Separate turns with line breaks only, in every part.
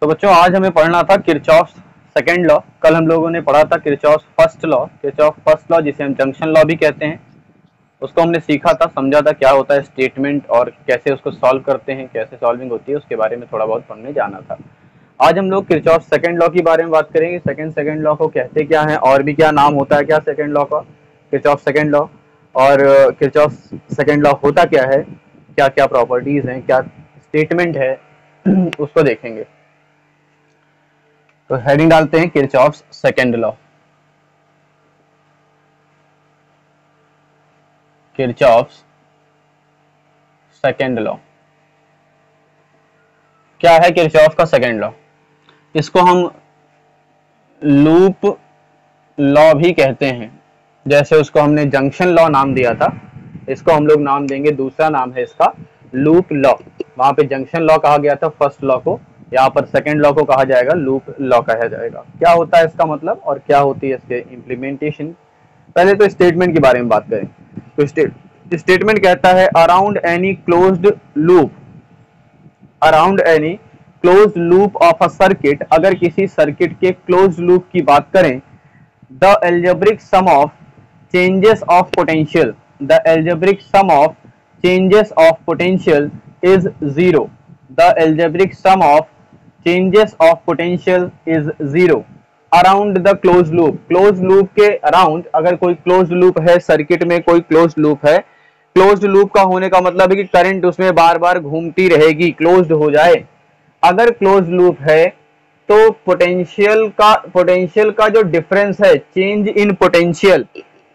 तो बच्चों आज हमें पढ़ना था किरचॉफ सेकंड लॉ। कल हम लोगों ने पढ़ा था Kirchhoff first law. Kirchhoff first law जिसे हम जंक्शन लॉ भी कहते हैं, उसको हमने सीखा था, समझा था क्या होता है स्टेटमेंट और कैसे उसको सॉल्व करते हैं, कैसे सॉल्विंग होती है, उसके बारे में थोड़ा बहुत पढ़ने जाना था। आज हम लोग किरचॉफ सेकंड लॉ की बारे में बात करेंगे। सेकंड लॉ को कहते क्या है और भी क्या नाम होता है क्या सेकंड लॉ का, किरचॉफ सेकंड लॉ। और किरचॉफ सेकंड लॉ होता क्या है, क्या क्या प्रॉपर्टीज हैं, क्या स्टेटमेंट है, उसको देखेंगे। तो हेडिंग डालते हैं Kirchhoff second law. Kirchhoff second law क्या है? किरचॉफ का सेकंड लॉ, इसको हम लूप लॉ भी कहते हैं। जैसे उसको हमने जंक्शन लॉ नाम दिया था, इसको हम लोग नाम देंगे, दूसरा नाम है इसका लूप लॉ। वहां पे जंक्शन लॉ कहा गया था फर्स्ट लॉ को, यहाँ पर सेकंड लॉ को कहा जाएगा लूप लॉ कहा जाएगा। क्या होता है इसका मतलब और क्या होती है इसके इम्प्लीमेंटेशन। पहले तो स्टेटमेंट के बारे में बात करें तो स्टेटमेंट कहता है around any closed loop, around any closed loop of a circuit. अगर किसी सर्किट के क्लोज्ड लूप की बात करें, the algebraic sum of changes of potential, the algebraic sum of changes of potential is zero. The algebraic sum of changes of potential is zero around the close loop. Close loop के around अगर कोई close loop है, circuit में कोई close loop है, closed loop का होने का मतलब है कि करंट उसमें बार बार घूमती रहेगी, क्लोज्ड हो जाए। अगर क्लोज्ड लूप है तो पोटेंशियल का जो डिफरेंस है, चेंज इन पोटेंशियल,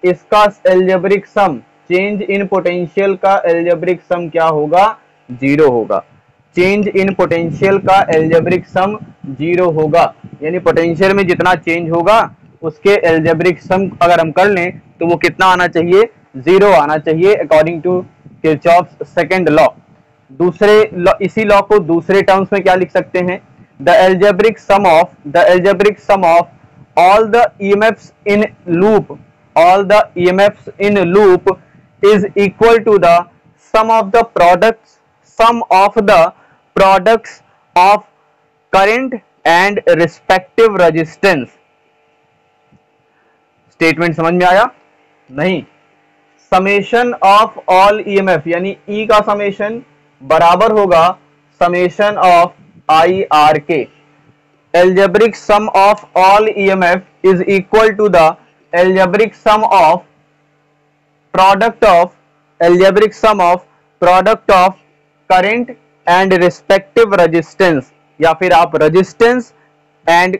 इसका algebraic sum, change in potential का एल्जेब्रिक सम क्या होगा? जीरो होगा। चेंज इन पोटेंशियल का एल्जेब्रिक सम जीरो होगा, यानी पोटेंशियल में जितना चेंज होगा उसके एल्जेब्रिक सम अगर हम कर लें तो वो कितना आना चाहिए? जीरो आना चाहिए according to Kirchhoff second law. इसी लॉ को दूसरे टर्म्स में क्या लिख सकते हैं? The algebraic sum of all the EMFs in loop, all the EMFs in loop is equal to the sum of the products, sum of the products of current and respective resistance. Statement समझ में आया? नहीं। Summation of all EMF यानी ई का summation बराबर होगा summation of I R के। Algebraic sum of all EMF is equal to the algebraic sum of product of, algebraic sum of product of current and respective resistance, या फिर आप resistance and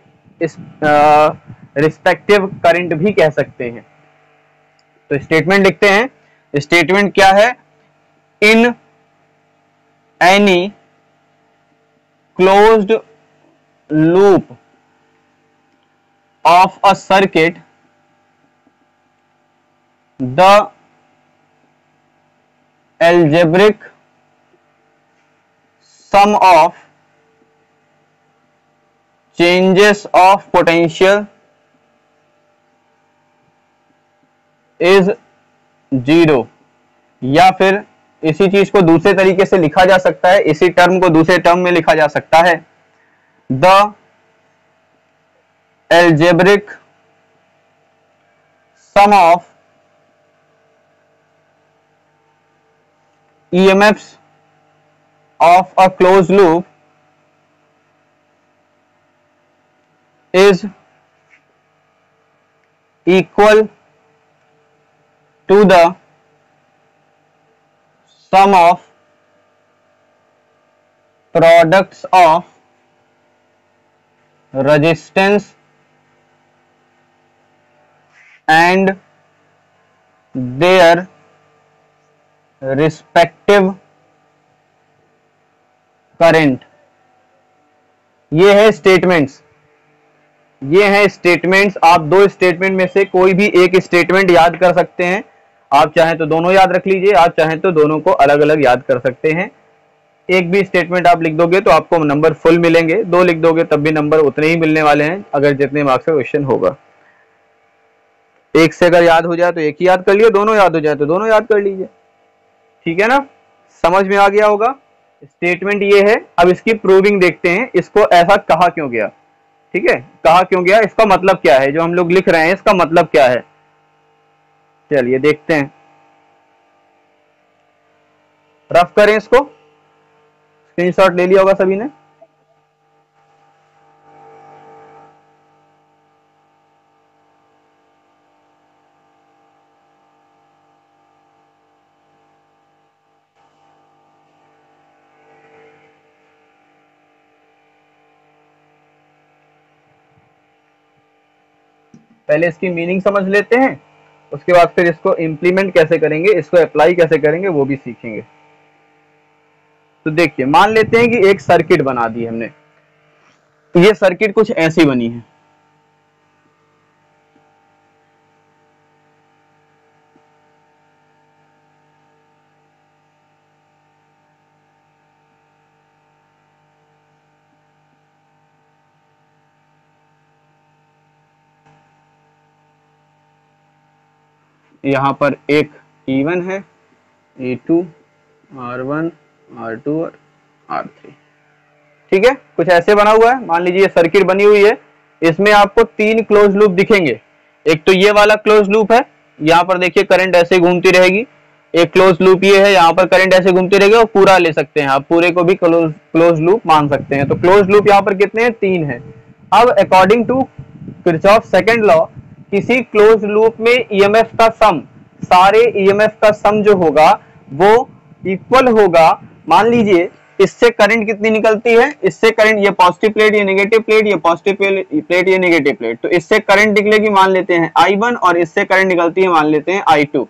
respective current भी कह सकते हैं। तो statement लिखते हैं। स्टेटमेंट क्या है? In any closed loop of a circuit, the algebraic sum of changes of potential is zero। या फिर इसी चीज को दूसरे तरीके से लिखा जा सकता है, इसी टर्म को दूसरे टर्म में लिखा जा सकता है, the algebraic sum of EMFs of a closed loop is equal to the sum of products of resistance and their respective current. ये है स्टेटमेंट्स, ये है स्टेटमेंट्स। आप दो स्टेटमेंट में से कोई भी एक स्टेटमेंट याद कर सकते हैं। आप चाहें तो दोनों याद रख लीजिए, आप चाहें तो दोनों को अलग अलग याद कर सकते हैं। एक भी स्टेटमेंट आप लिख दोगे तो आपको नंबर फुल मिलेंगे, दो लिख दोगे तब भी नंबर उतने ही मिलने वाले हैं अगर जितने मार्क्स का क्वेश्चन होगा। एक से अगर याद हो जाए तो एक ही याद कर लिया, दोनों याद हो जाए तो दोनों याद कर लीजिए। ठीक है ना? समझ में आ गया होगा। स्टेटमेंट ये है। अब इसकी प्रूविंग देखते हैं, इसको ऐसा कहा क्यों गया, ठीक है, कहा क्यों गया, इसका मतलब क्या है, जो हम लोग लिख रहे हैं इसका मतलब क्या है, चलिए देखते हैं। रफ करें इसको, स्क्रीनशॉट ले लिया होगा सभी ने। पहले इसकी मीनिंग समझ लेते हैं, उसके बाद फिर इसको इम्प्लीमेंट कैसे करेंगे, इसको अप्लाई कैसे करेंगे वो भी सीखेंगे। तो देखिए, मान लेते हैं कि एक सर्किट बना दी हमने, ये सर्किट कुछ ऐसी बनी है, यहां पर एक E1 है, E2, R1, R2 और R3, ठीक है, कुछ ऐसे बना हुआ है। मान लीजिए ये सर्किट बनी हुई है, इसमें आपको 3 क्लोज लूप दिखेंगे। एक तो ये वाला क्लोज लूप है, यहाँ पर देखिए करंट ऐसे घूमती रहेगी। एक क्लोज लूप ये है, यहाँ पर करंट ऐसे घूमती रहेगी, और पूरा ले सकते हैं आप, पूरे को भी क्लोज लूप मान सकते हैं। तो क्लोज लूप यहाँ पर कितने हैं, 3 है। अब according to Kirchhoff second law, किसी क्लोज लूप में ईएमएफ का सम, सारे ईएमएफ का सम जो होगा वो इक्वल होगा। मान लीजिए इससे करंट कितनी निकलती है, इससे करंट, ये पॉजिटिव प्लेट, ये नेगेटिव प्लेट, ये पॉजिटिव प्लेट, ये नेगेटिव प्लेट, तो इससे करंट निकलेगी मान लेते हैं I1, और इससे करंट निकलती है मान लेते हैं I2।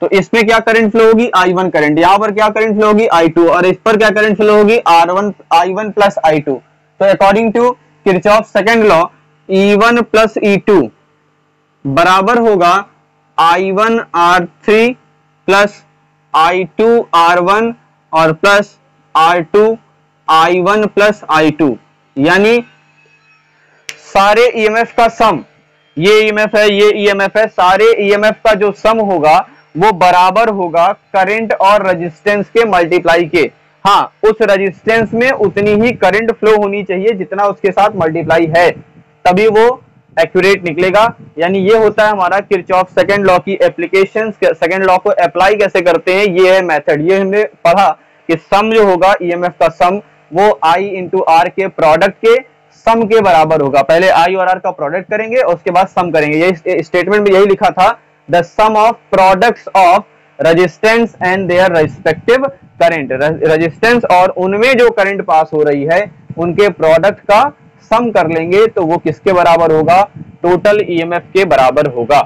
तो इसमें क्या करंट फ्लो होगी, I1 करंट, यहाँ पर क्या करंट फ्लो होगी, I2, और इस पर क्या करंट फ्लो होगी, I1 प्लस I2। तो according to Kirchhoff second law, E1 plus E2 बराबर होगा I1 R3 plus I2 R1 और plus R2 I1 plus I2, यानी सारे ईएमएफ का सम, ये ईएमएफ है, ये ईएमएफ है, सारे ईएमएफ का जो सम होगा वो बराबर होगा करंट और रेजिस्टेंस के मल्टीप्लाई के। हाँ, उस रेजिस्टेंस में उतनी ही करंट फ्लो होनी चाहिए जितना उसके साथ मल्टीप्लाई है, तभी वो एक्यूरेट निकलेगा। यानी ये होता है हमारा किरचॉफ सेकंड लॉ की एप्लीकेशन। सेकंड लॉ को अप्लाई कैसे करते हैं, ये है मेथड। ये हमने पढ़ा कि सम जो होगा ईएमएफ का सम, वो I इंटू R के प्रोडक्ट के सम के बराबर होगा। पहले I और R का प्रोडक्ट करेंगे, उसके बाद सम करेंगे। ये स्टेटमेंट में यही लिखा था, the sum of products of resistance and their respective current. Resistance और उनमें जो करंट पास हो रही है उनके प्रोडक्ट का सम कर लेंगे तो वो किसके बराबर होगा, टोटल ईएमएफ के बराबर होगा।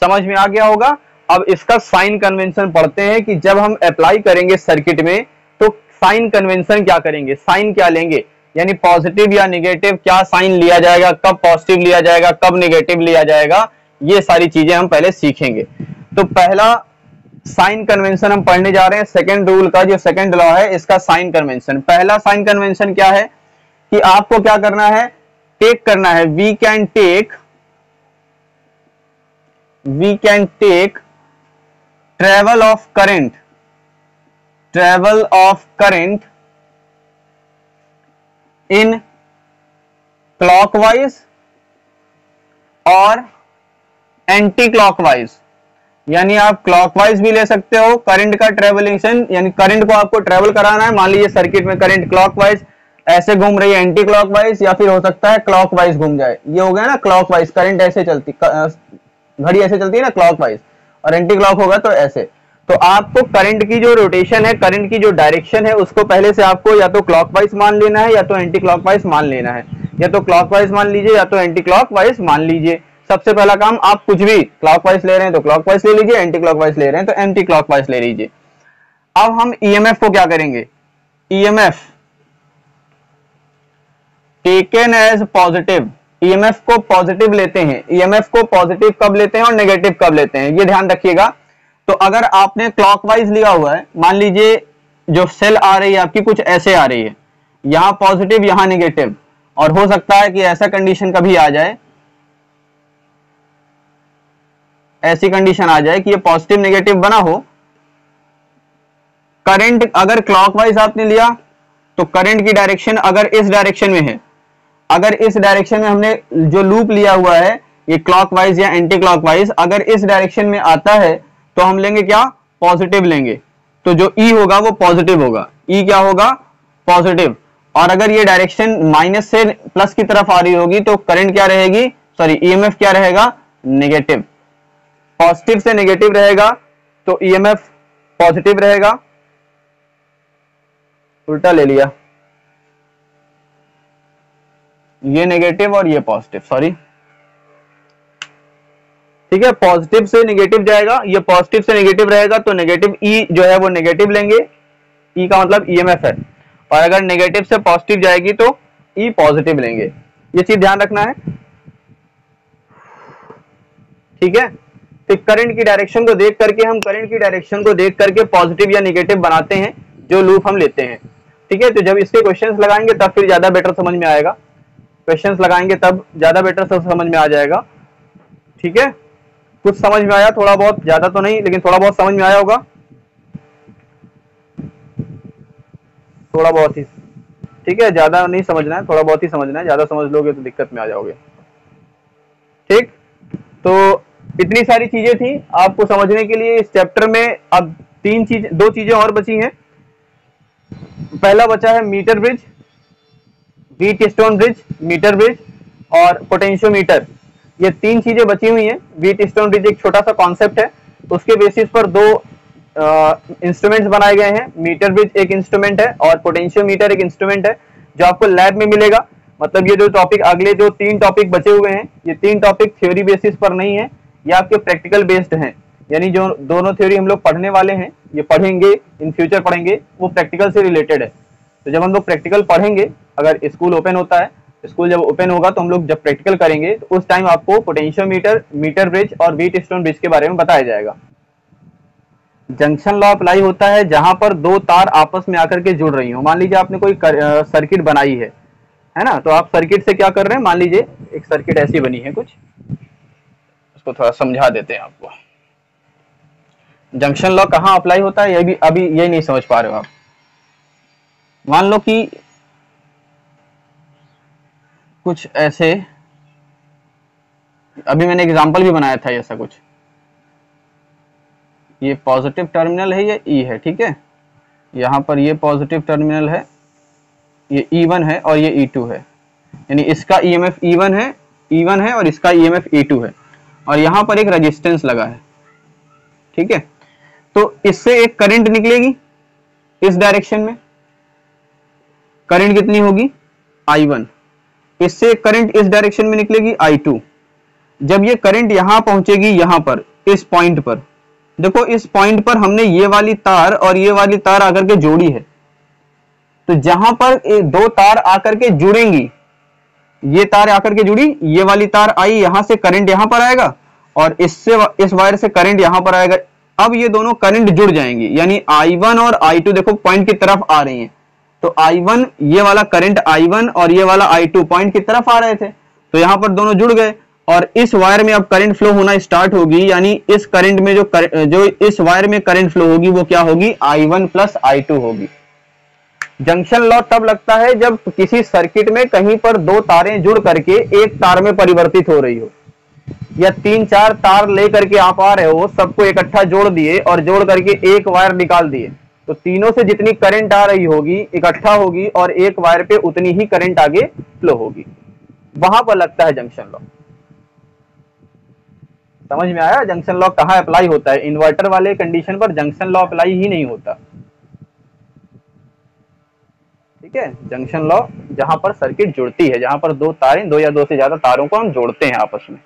समझ में आ गया होगा। अब इसका साइन कन्वेंशन पढ़ते हैं कि जब हम अप्लाई करेंगे सर्किट में तो साइन कन्वेंशन क्या करेंगे, साइन क्या लेंगे, यानी पॉजिटिव या नेगेटिव क्या साइन लिया जाएगा, कब पॉजिटिव लिया जाएगा, कब नेगेटिव लिया जाएगा, ये सारी चीजें हम पहले सीखेंगे। तो पहला साइन कन्वेंशन हम पढ़ने जा रहे हैं, सेकंड रूल का जो सेकंड लॉ है इसका साइन कन्वेंशन। पहला साइन कन्वेंशन क्या है कि आपको क्या करना है, टेक करना है, we can take travel of current in clockwise और एंटी क्लॉकवाइज। यानी आप क्लॉकवाइज भी ले सकते हो करंट का ट्रेवलेशन, यानी करंट को आपको ट्रेवल कराना है। मान लीजिए सर्किट में करंट क्लॉकवाइज ऐसे घूम रही है, एंटी क्लॉकवाइज, या फिर हो सकता है क्लॉकवाइज घूम जाए। ये हो गया ना क्लॉकवाइज, करंट ऐसे चलती, घड़ी ऐसे चलती है ना क्लॉकवाइज, और एंटी क्लॉक होगा तो ऐसे। तो आपको करंट की जो रोटेशन है, करंट की जो डायरेक्शन है, उसको पहले से आपको या तो क्लॉकवाइज मान लेना है या तो एंटी क्लॉकवाइज मान लेना है। या तो क्लॉकवाइज मान लीजिए या तो एंटी क्लॉकवाइज मान लीजिए। सबसे पहला काम, आप कुछ भी क्लॉकवाइज ले रहे हैं तो क्लॉकवाइज ले लीजिए, एंटी क्लॉकवाइज ले रहे हैं तो एंटी क्लॉकवाइज ले लीजिए। अब हम ईएमएफ को क्या करेंगे, EMF taken as positive, EMF को पॉजिटिव लेते हैं। ईएमएफ को पॉजिटिव कब लेते हैं और नेगेटिव कब लेते हैं, ये ध्यान रखिएगा। तो अगर आपने क्लॉकवाइज लिया हुआ है, मान लीजिए जो सेल आ रही है आपकी कुछ ऐसे आ रही है, यहां पॉजिटिव यहां नेगेटिव, और हो सकता है कि ऐसा कंडीशन कभी आ जाए, ऐसी कंडीशन आ जाए कि ये पॉजिटिव नेगेटिव बना हो, करंट अगर क्लॉकवाइज आपने लिया तो करंट की डायरेक्शन अगर इस डायरेक्शन में है, अगर इस डायरेक्शन में हमने जो लूप लिया हुआ है ये क्लॉकवाइज या एंटी क्लॉकवाइज, अगर इस डायरेक्शन में आता है तो हम लेंगे क्या, पॉजिटिव लेंगे। तो जो ई होगा वो पॉजिटिव होगा, ई क्या होगा, पॉजिटिव। और अगर ये डायरेक्शन माइनस से प्लस की तरफ आ रही होगी तो करंट क्या रहेगी, सॉरी ईएमएफ क्या रहेगा, नेगेटिव। पॉजिटिव से नेगेटिव रहेगा तो ईएमएफ पॉजिटिव रहेगा, उल्टा ले लिया, ये नेगेटिव और ये पॉजिटिव, सॉरी ठीक है, पॉजिटिव से नेगेटिव जाएगा, ये पॉजिटिव से नेगेटिव रहेगा तो नेगेटिव ई जो है वो नेगेटिव लेंगे, ई का मतलब ईएमएफ है। और अगर नेगेटिव से पॉजिटिव जाएगी तो ई पॉजिटिव लेंगे, ये चीज ध्यान रखना है, ठीक है। तो करंट की डायरेक्शन को देख करके हम करंट की डायरेक्शन को देख करके पॉजिटिव या नेगेटिव बनाते हैं जो लूप हम लेते हैं, ठीक है। तो जब इसके क्वेश्चंस लगाएंगे तब फिर ज्यादा बेटर समझ में आएगा, क्वेश्चंस लगाएंगे तब ज्यादा बेटर समझ में आ जाएगा, ठीक है। कुछ समझ में आया, थोड़ा बहुत, ज्यादा तो नहीं लेकिन थोड़ा बहुत समझ में आया होगा, थोड़ा बहुत ही, ठीक है, ज्यादा नहीं समझना है, थोड़ा बहुत ही समझना है, ज्यादा समझ लोगे तो दिक्कत में आ जाओगे, ठीक। तो इतनी सारी चीजें थी आपको समझने के लिए इस चैप्टर में। अब दो चीजें और बची हैं। पहला बचा है metre bridge, Wheatstone bridge, metre bridge और पोटेंशियोमीटर, ये तीन चीजें बची हुई हैं। व्हीटस्टोन ब्रिज एक छोटा सा कॉन्सेप्ट है, उसके बेसिस पर दो इंस्ट्रूमेंट्स बनाए गए हैं। मीटर ब्रिज एक इंस्ट्रूमेंट है और पोटेंशियोमीटर एक इंस्ट्रूमेंट है जो आपको लैब में मिलेगा। मतलब ये जो टॉपिक, अगले जो 3 टॉपिक बचे हुए हैं, ये 3 टॉपिक थ्योरी बेसिस पर नहीं है, ये आपके प्रैक्टिकल बेस्ड हैं। यानी जो दोनों थ्योरी हम लोग पढ़ने वाले हैं, ये पढ़ेंगे, इन फ्यूचर पढ़ेंगे, वो प्रैक्टिकल से रिलेटेड है। तो जब हम लोग प्रैक्टिकल पढ़ेंगे, अगर स्कूल ओपन होता है, स्कूल जब ओपन होगा तो हम लोग जब प्रैक्टिकल करेंगे तो उस टाइम आपको पोटेंशियोमीटर, मीटर ब्रिज और व्हीटस्टोन ब्रिज के बारे में बताया जाएगा। जंक्शन लॉ अप्लाई होता है जहां पर दो तार आपस में आकर के जुड़ रही हो। मान लीजिए आपने कोई सर्किट बनाई है ना, तो आप सर्किट से क्या कर रहे हैं, मान लीजिए एक सर्किट ऐसी बनी है कुछ, उसको थोड़ा समझा देते हैं आपको। जंक्शन लॉ कहां अप्लाई होता है, ये भी अभी ये नहीं समझ पा रहे हो आप। मान लो कि कुछ ऐसे, अभी मैंने एग्जांपल भी बनाया था ऐसा कुछ, ये पॉजिटिव टर्मिनल है, ये ई है, ठीक है। यहां पर ये पॉजिटिव टर्मिनल है, ये E1 है और ये E2 है, यानी इसका ईएमएफ E1 है और इसका ईएमएफ E2 है, और यहां पर एक रेजिस्टेंस लगा है, ठीक है। तो इससे एक करंट निकलेगी इस डायरेक्शन में, करंट कितनी होगी, I1। इससे एक करंट इस डायरेक्शन में निकलेगी, I2। जब ये करंट यहां पहुंचेगी, यहां पर इस पॉइंट पर, देखो इस पॉइंट पर हमने ये वाली तार और ये वाली तार आकर के जोड़ी है, तो जहां पर दो तार आकर के जुड़ेंगी, ये तार आकर के जुड़ी, ये वाली तार आई, यहां से करंट यहां पर आएगा और इससे इस वायर से करंट यहां पर आएगा। अब ये दोनों करंट जुड़ जाएंगी, यानी I1 और I2 देखो पॉइंट की तरफ आ रही हैं। तो I1, ये वाला करंट I1 और ये वाला I2 पॉइंट की तरफ आ रहे थे, तो यहां पर दोनों जुड़ गए और इस वायर में अब करंट फ्लो होना स्टार्ट होगी। यानी इस करंट में जो इस वायर में करंट फ्लो होगी वो क्या होगी, I1 प्लस I2 होगी। जंक्शन लॉ तब लगता है जब किसी सर्किट में कहीं पर दो तारें जुड़ करके एक तार में परिवर्तित हो रही हो, या 3-4 तार लेकर के आप आ रहे हो, सबको इकट्ठा जोड़ दिए और जोड़ करके एक वायर निकाल दिए, तो तीनों से जितनी करंट आ रही होगी इकट्ठा होगी और एक वायर पे उतनी ही करंट आगे फ्लो होगी, वहां पर लगता है जंक्शन लॉ। समझ में आया जंक्शन लॉ कहां अप्लाई होता है? इन्वर्टर वाले कंडीशन पर जंक्शन लॉ अप्लाई ही नहीं होता, ठीक है। जंक्शन लॉ जहां पर सर्किट जुड़ती है, जहां पर दो तारें, दो या दो से ज्यादा तारों को हम जोड़ते हैं आपस में।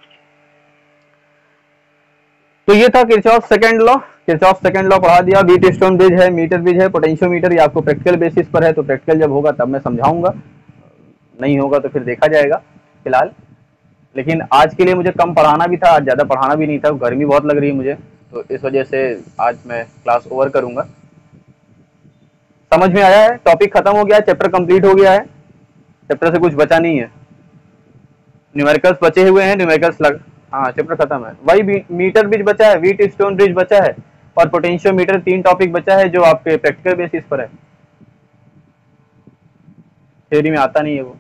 तो ये था Kirchhoff second law. Kirchhoff second law पढ़ा दिया। व्हीटस्टोन ब्रिज है, मीटर ब्रिज है, पोटेंशियोमीटर, ये आपको प्रैक्टिकल बेसिस पर है, तो प्रैक्टिकल जब होगा तब मैं समझाऊंगा, नहीं होगा तो फिर देखा जाएगा फिलहाल। लेकिन आज के लिए मुझे कम पढ़ाना भी था, आज ज्यादा पढ़ाना भी नहीं था, गर्मी बहुत लग रही है मुझे, तो इस वजह से आज मैं क्लास ओवर करूंगा। समझ में आया है? टॉपिक खत्म हो गया है, चैप्टर कंप्लीट हो गया है, चैप्टर से कुछ बचा नहीं है, न्यूमेरिकल्स बचे हुए हैं, न्यूमेरिकल्स हाँ चैप्टर खत्म है। वही मीटर ब्रिज बचा है, व्हीटस्टोन ब्रिज बचा है, और पोटेंशियोमीटर, 3 टॉपिक बचा है जो आपके प्रैक्टिकल बेसिस पर है, थ्योरी में आता नहीं है वो।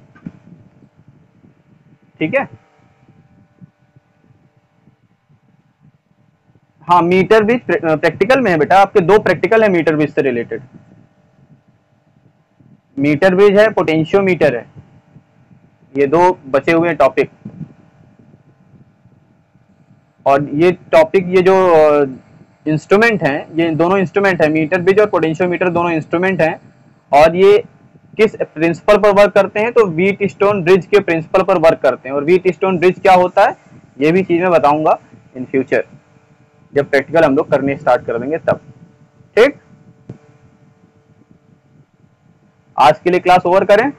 ठीक है, हाँ मीटर ब्रिज प्रैक्टिकल में है बेटा, आपके 2 प्रैक्टिकल है मीटर ब्रिज से रिलेटेड, मीटर ब्रिज है, पोटेंशियोमीटर है, ये 2 बचे हुए टॉपिक। और ये टॉपिक, ये जो इंस्ट्रूमेंट हैं, ये दोनों इंस्ट्रूमेंट है, मीटर ब्रिज और पोटेंशियोमीटर दोनों इंस्ट्रूमेंट हैं, और ये किस प्रिंसिपल पर वर्क करते हैं, तो व्हीट स्टोन ब्रिज के प्रिंसिपल पर वर्क करते हैं। और व्हीट स्टोन ब्रिज क्या होता है ये भी चीज मैं बताऊंगा इन फ्यूचर, जब प्रैक्टिकल हम लोग करने स्टार्ट कर देंगे तब। ठीक, आज के लिए क्लास ओवर करें।